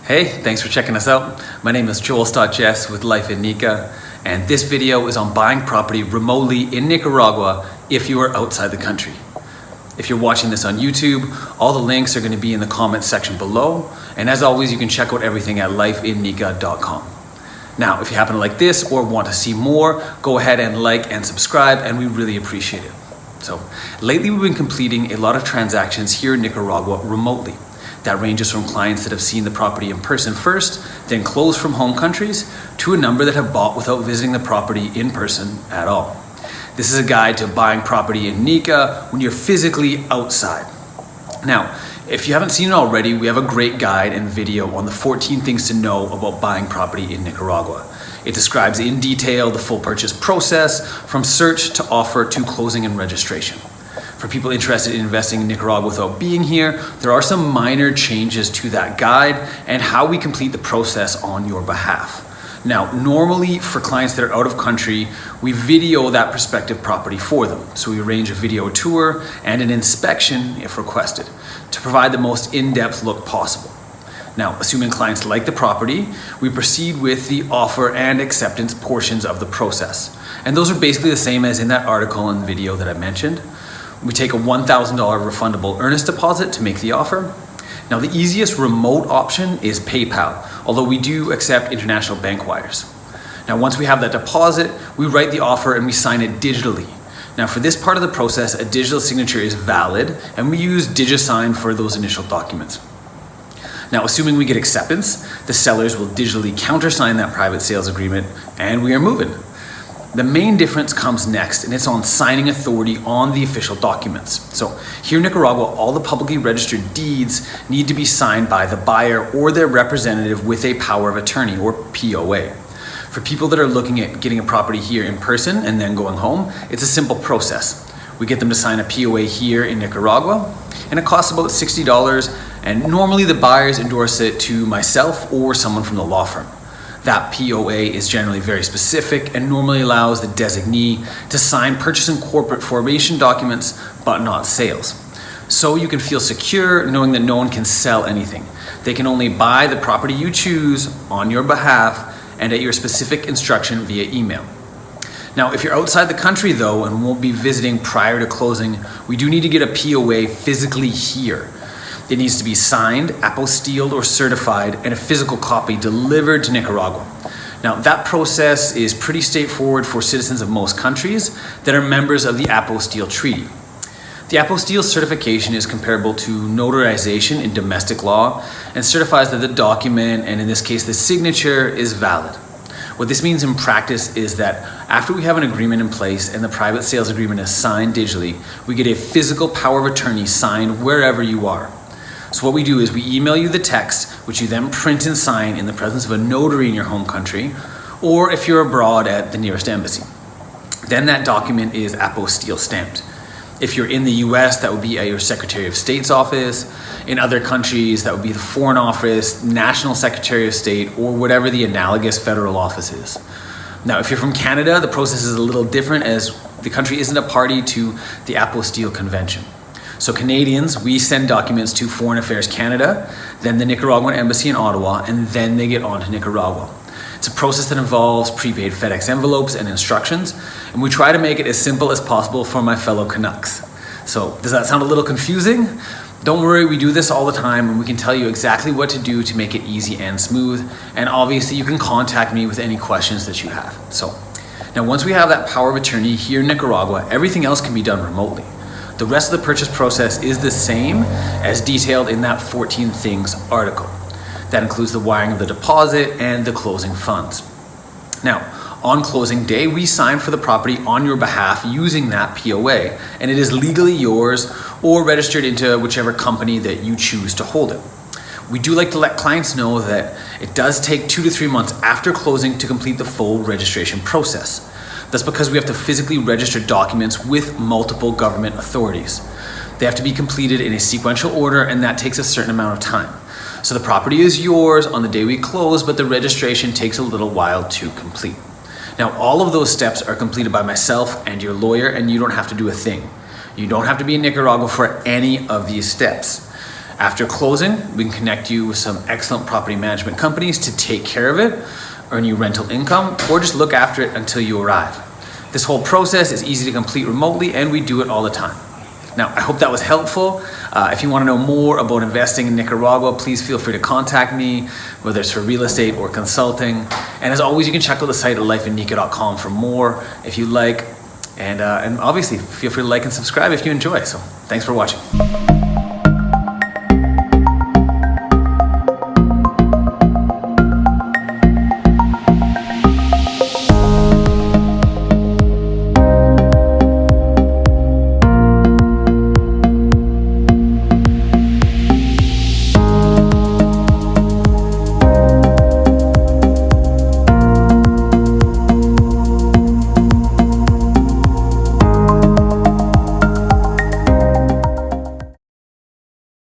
Hey, thanks for checking us out. My name is joelstottjess with Life in Nica, and this video is on buying property remotely in Nicaragua if you are outside the country. If you're watching this on YouTube, all the links are going to be in the comments section below, and as always, you can check out everything at lifeinnica.com. Now, if you happen to like this or want to see more, go ahead and like and subscribe, and we really appreciate it. So, lately we've been completing a lot of transactions here in Nicaragua remotely. That ranges from clients that have seen the property in person first, then closed from home countries, to a number that have bought without visiting the property in person at all. This is a guide to buying property in Nica when you're physically outside. Now, if you haven't seen it already, we have a great guide and video on the 14 things to know about buying property in Nicaragua. It describes in detail the full purchase process, from search to offer to closing and registration. For people interested in investing in Nicaragua without being here, there are some minor changes to that guide and how we complete the process on your behalf. Now, normally for clients that are out of country, we video that prospective property for them. So we arrange a video tour and an inspection if requested to provide the most in-depth look possible. Now, assuming clients like the property, we proceed with the offer and acceptance portions of the process. And those are basically the same as in that article and video that I mentioned. We take a $1,000 refundable earnest deposit to make the offer. Now, the easiest remote option is PayPal, although we do accept international bank wires. Now, once we have that deposit, we write the offer and we sign it digitally. Now, for this part of the process, a digital signature is valid, and we use DigiSign for those initial documents. Now, assuming we get acceptance, the sellers will digitally countersign that private sales agreement, and we are moving. The main difference comes next, and it's on signing authority on the official documents. So here in Nicaragua, all the publicly registered deeds need to be signed by the buyer or their representative with a power of attorney, or POA. For people that are looking at getting a property here in person and then going home, it's a simple process. We get them to sign a POA here in Nicaragua, and it costs about $60, and normally the buyers endorse it to myself or someone from the law firm. That POA is generally very specific and normally allows the designee to sign purchase and corporate formation documents, but not sales. So you can feel secure knowing that no one can sell anything. They can only buy the property you choose on your behalf and at your specific instruction via email. Now, if you're outside the country though and won't be visiting prior to closing, we do need to get a POA physically here. It needs to be signed, apostilled, or certified, and a physical copy delivered to Nicaragua. Now, that process is pretty straightforward for citizens of most countries that are members of the apostille treaty. The apostille certification is comparable to notarization in domestic law and certifies that the document, and in this case the signature, is valid. What this means in practice is that after we have an agreement in place and the private sales agreement is signed digitally, we get a physical power of attorney signed wherever you are. So what we do is we email you the text, which you then print and sign in the presence of a notary in your home country, or if you're abroad at the nearest embassy. Then that document is apostille stamped. If you're in the US, that would be at your Secretary of State's office. In other countries, that would be the Foreign Office, National Secretary of State, or whatever the analogous federal office is. Now, if you're from Canada, the process is a little different as the country isn't a party to the Apostille Convention. So Canadians, we send documents to Foreign Affairs Canada, then the Nicaraguan Embassy in Ottawa, and then they get on to Nicaragua. It's a process that involves prepaid FedEx envelopes and instructions, and we try to make it as simple as possible for my fellow Canucks. So does that sound a little confusing? Don't worry, we do this all the time, and we can tell you exactly what to do to make it easy and smooth, and obviously you can contact me with any questions that you have. So now once we have that power of attorney here in Nicaragua, everything else can be done remotely. The rest of the purchase process is the same as detailed in that 14 Things article. That includes the wiring of the deposit and the closing funds. Now, on closing day, we sign for the property on your behalf using that POA, and it is legally yours or registered into whichever company that you choose to hold it. We do like to let clients know that it does take 2 to 3 months after closing to complete the full registration process. That's because we have to physically register documents with multiple government authorities. They have to be completed in a sequential order, and that takes a certain amount of time. So the property is yours on the day we close, but the registration takes a little while to complete. Now, all of those steps are completed by myself and your lawyer, and you don't have to do a thing. You don't have to be in Nicaragua for any of these steps. After closing, we can connect you with some excellent property management companies to take care of it, earn you rental income, or just look after it until you arrive. This whole process is easy to complete remotely, and we do it all the time. Now, I hope that was helpful. If you want to know more about investing in Nicaragua, please feel free to contact me, whether it's for real estate or consulting. And as always, you can check out the site at lifeinnica.com for more if you like. And obviously, feel free to like and subscribe if you enjoy. So thanks for watching.